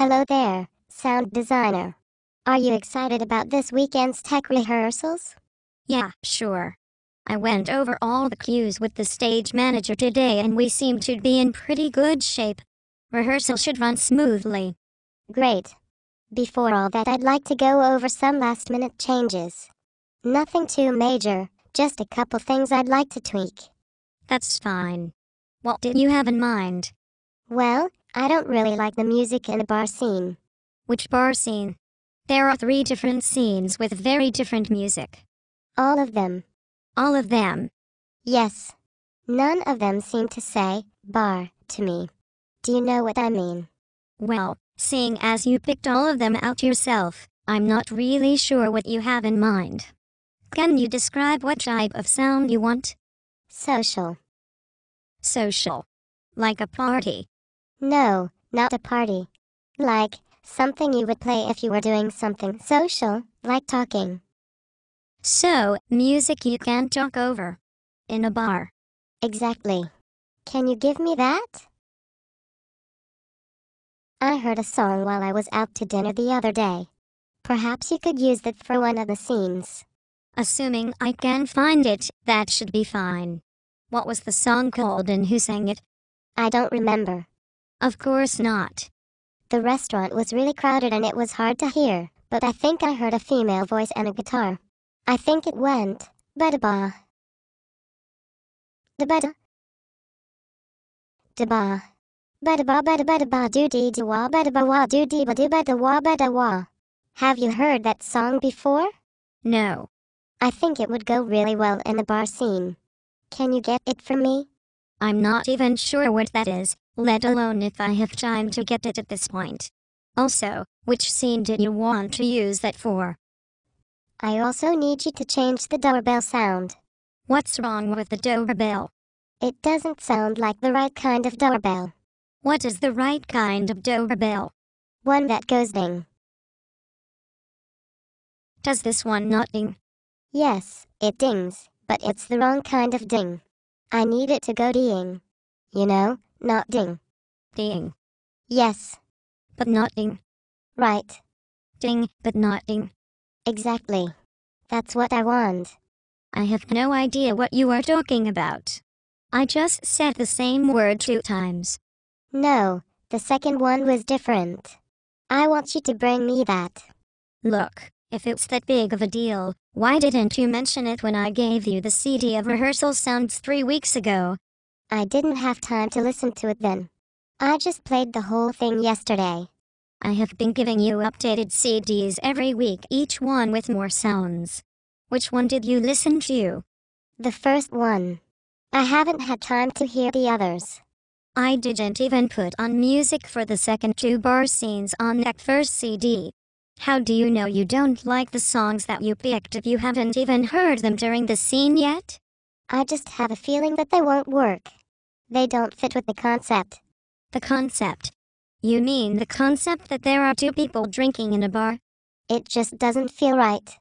Hello there, sound designer. Are you excited about this weekend's tech rehearsals? Yeah, sure. I went over all the cues with the stage manager today and we seem to be in pretty good shape. Rehearsal should run smoothly. Great. Before all that, I'd like to go over some last-minute changes. Nothing too major, just a couple things I'd like to tweak. That's fine. What did you have in mind? Well, I don't really like the music in the bar scene. Which bar scene? There are 3 different scenes with very different music. All of them. All of them? Yes. None of them seem to say bar to me. Do you know what I mean? Well, seeing as you picked all of them out yourself, I'm not really sure what you have in mind. Can you describe what type of sound you want? Social. Social. Like a party. No, not a party. Like, something you would play if you were doing something social, like talking. So, music you can talk over. In a bar. Exactly. Can you give me that? I heard a song while I was out to dinner the other day. Perhaps you could use that for one of the scenes. Assuming I can find it, that should be fine. What was the song called and who sang it? I don't remember. Of course not. The restaurant was really crowded and it was hard to hear, but I think I heard a female voice and a guitar. I think it went, ba-da-ba. Da-ba-da. Da-ba. Ba-da-ba ba-da-ba-da-ba doo-dee-dee-wah ba-da-ba-wah doo-dee-ba-doo-ba-da-wah ba-da-wah. Have you heard that song before? No. I think it would go really well in the bar scene. Can you get it for me? I'm not even sure what that is, let alone if I have time to get it at this point. Also, which scene did you want to use that for? I also need you to change the doorbell sound. What's wrong with the doorbell? It doesn't sound like the right kind of doorbell. What is the right kind of doorbell? One that goes ding. Does this one not ding? Yes, it dings, but it's the wrong kind of ding. I need it to go ding. You know, not ding. Ding. Yes. But not ding. Right. Ding, but not ding. Exactly. That's what I want. I have no idea what you are talking about. I just said the same word 2 times. No, the second one was different. I want you to bring me that. Look, if it's that big of a deal, why didn't you mention it when I gave you the CD of rehearsal sounds 3 weeks ago? I didn't have time to listen to it then. I just played the whole thing yesterday. I have been giving you updated CDs every week, each one with more sounds. Which one did you listen to? The first one. I haven't had time to hear the others. I didn't even put on music for the second 2 bar scenes on that first CD. How do you know you don't like the songs that you picked if you haven't even heard them during the scene yet? I just have a feeling that they won't work. They don't fit with the concept. The concept? You mean the concept that there are 2 people drinking in a bar? It just doesn't feel right.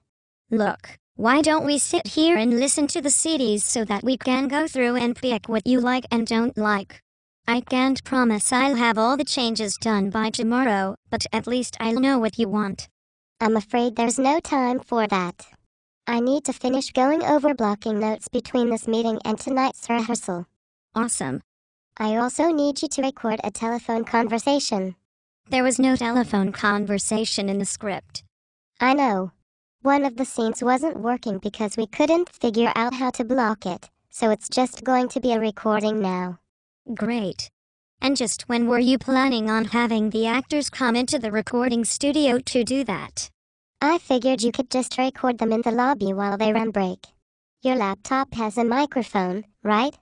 Look, why don't we sit here and listen to the CDs so that we can go through and pick what you like and don't like? I can't promise I'll have all the changes done by tomorrow, but at least I'll know what you want. I'm afraid there's no time for that. I need to finish going over blocking notes between this meeting and tonight's rehearsal. Awesome. I also need you to record a telephone conversation. There was no telephone conversation in the script. I know. One of the scenes wasn't working because we couldn't figure out how to block it, so it's just going to be a recording now. Great. And just when were you planning on having the actors come into the recording studio to do that? I figured you could just record them in the lobby while they run break. Your laptop has a microphone, right?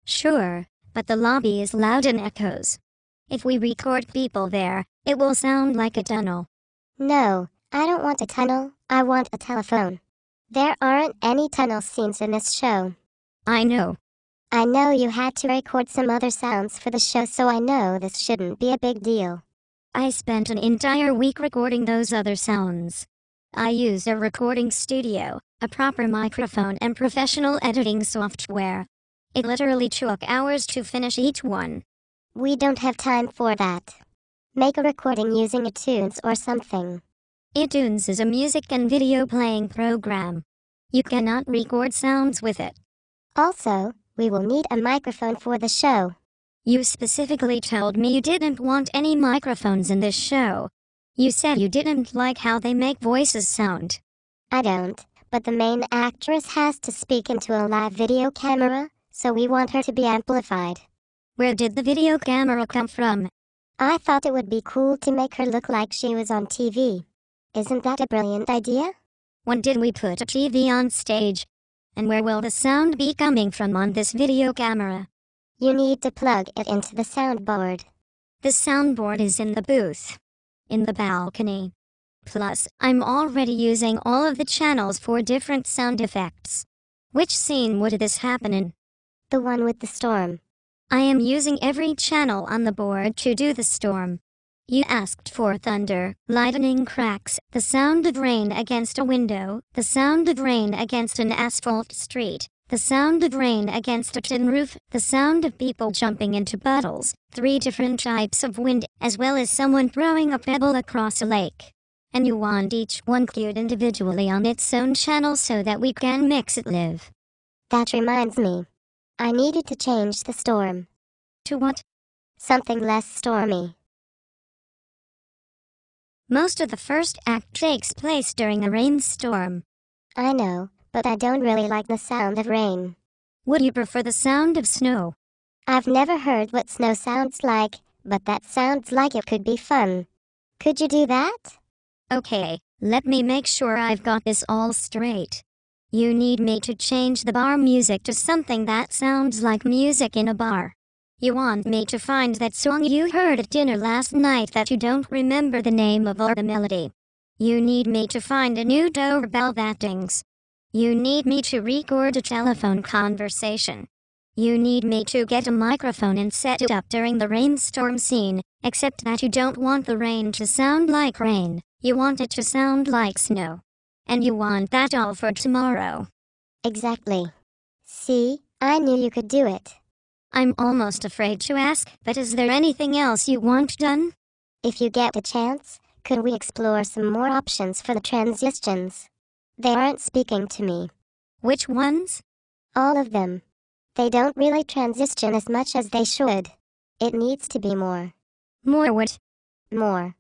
Sure, but the lobby is loud and echoes. If we record people there, it will sound like a tunnel. No, I don't want a tunnel, I want a telephone. There aren't any tunnel scenes in this show. I know. I know you had to record some other sounds for the show, so I know this shouldn't be a big deal. I spent an entire week recording those other sounds. I used a recording studio, a proper microphone and professional editing software. It literally took hours to finish each one. We don't have time for that. Make a recording using iTunes or something. iTunes is a music and video playing program. You cannot record sounds with it. Also, we will need a microphone for the show. You specifically told me you didn't want any microphones in this show. You said you didn't like how they make voices sound. I don't, but the main actress has to speak into a live video camera, so we want her to be amplified. Where did the video camera come from? I thought it would be cool to make her look like she was on TV. Isn't that a brilliant idea? When did we put a TV on stage? And where will the sound be coming from on this video camera? You need to plug it into the soundboard. The soundboard is in the booth. In the balcony. Plus, I'm already using all of the channels for different sound effects. Which scene would this happen in? The one with the storm. I am using every channel on the board to do the storm. You asked for thunder, lightning cracks, the sound of rain against a window, the sound of rain against an asphalt street, the sound of rain against a tin roof, the sound of people jumping into puddles, 3 different types of wind, as well as someone throwing a pebble across a lake. And you want each one cued individually on its own channel so that we can mix it live. That reminds me. I needed to change the storm. To what? Something less stormy. Most of the first act takes place during a rainstorm. I know, but I don't really like the sound of rain. Would you prefer the sound of snow? I've never heard what snow sounds like, but that sounds like it could be fun. Could you do that? Okay, let me make sure I've got this all straight. You need me to change the bar music to something that sounds like music in a bar. You want me to find that song you heard at dinner last night that you don't remember the name of or the melody. You need me to find a new doorbell that dings. You need me to record a telephone conversation. You need me to get a microphone and set it up during the rainstorm scene, except that you don't want the rain to sound like rain, you want it to sound like snow. And you want that all for tomorrow. Exactly. See, I knew you could do it. I'm almost afraid to ask, but is there anything else you want done? If you get a chance, could we explore some more options for the transitions? They aren't speaking to me. Which ones? All of them. They don't really transition as much as they should. It needs to be more. More what? More.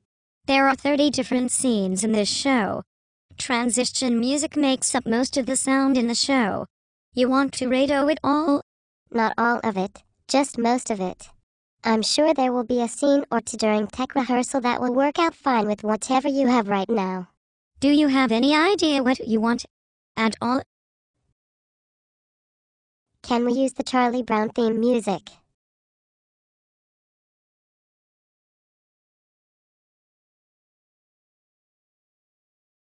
There are 30 different scenes in this show. Transition music makes up most of the sound in the show. You want to radio it all? Not all of it, just most of it. I'm sure there will be a scene or two during tech rehearsal that will work out fine with whatever you have right now. Do you have any idea what you want at all? Can we use the Charlie Brown theme music?